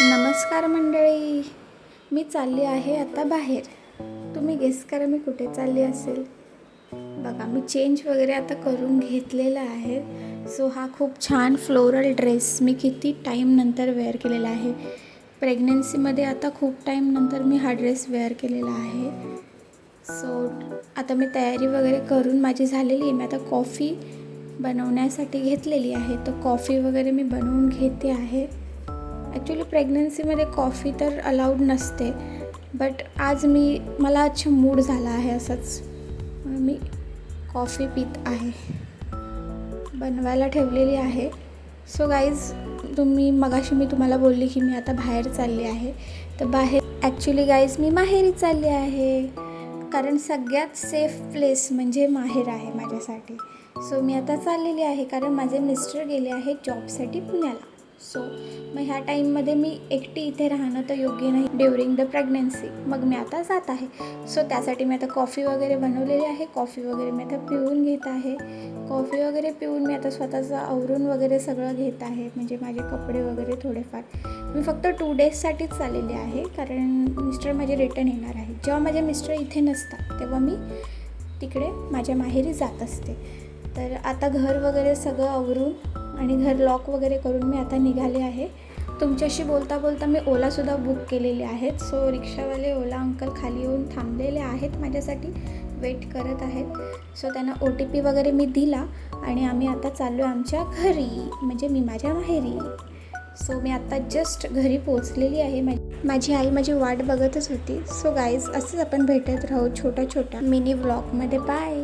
नमस्कार मंडळी, मी चालली आहे आता बाहेर. तुम्ही गेस करा मी कुठे चालली असेल. बघा, मी चेंज वगैरे आता करून घेतलेला आहे. सो हा खूप छान फ्लोरल ड्रेस मी किती टाईम नंतर वेअर केलेला आहे. प्रेग्नन्सीमध्ये आता खूप टाईम नंतर मी हा ड्रेस वेअर केलेला आहे. सो आता मी तयारी वगैरे करून माझी झालेली आहे. मी आता कॉफी बनवण्यासाठी घेतलेली आहे. तर कॉफी वगैरे मी बनवून घेते आहे. ॲक्च्युली प्रेग्नन्सीमध्ये कॉफी तर अलाउड नसते, बट आज मला अच्छा मूड झाला आहे असंच, म्हणून मी कॉफी पीत आहे. बनवायला ठेवलेली आहे. सो गाईज, मगाशी मी तुम्हाला बोलली की मी आता बाहेर चालली आहे. तर बाहेर ॲक्च्युली गाईज मी माहेरी चालली आहे, कारण सगळ्यात सेफ प्लेस म्हणजे माहेर आहे माझ्यासाठी. सो मी आता चाललेली आहे, कारण माझे मिस्टर गेले आहेत जॉबसाठी पुण्याला. सो मग ह्या टाईममध्ये मी एकटी इथे राहणं तर योग्य नाही ड्युरिंग द प्रेग्नन्सी. मग मी आता जात आहे. सो त्यासाठी मी आता कॉफी वगैरे बनवलेली आहे. कॉफी वगैरे मी आता पिऊन घेत आहे. कॉफी वगैरे पिऊन मी आता स्वतःचं आवरून वगैरे सगळं घेत आहे, म्हणजे माझे कपडे वगैरे थोडेफार. मी फक्त 2 डेजसाठीच चाललेले आहे, कारण मिस्टर माझे रिटर्न येणार आहे. जेव्हा माझे मिस्टर इथे नसतात तेव्हा मी तिकडे माझ्या माहेरी जात असते. तर आता घर वगैरे सगळं आवरून आणि घर लॉक वगैरे करून मी आता निघाले आहे. तुमच्याशी बोलता बोलता मी ओलासुद्धा बुक केलेले आहेत. सो रिक्षावाले ओला अंकल खाली येऊन थांबलेले आहेत, माझ्यासाठी वेट करत आहेत. सो त्यांना OTP वगैरे मी दिला आणि आम्ही आता चाललो आहे आमच्या घरी, म्हणजे मी माझ्या माहेरी. सो मी आता जस्ट घरी पोचलेली आहे. माझी आई माझी वाट बघतच होती. सो गाईज, असंच आपण भेटत राहू छोट्या छोट्या मिनी व्लॉगमध्ये. बाय.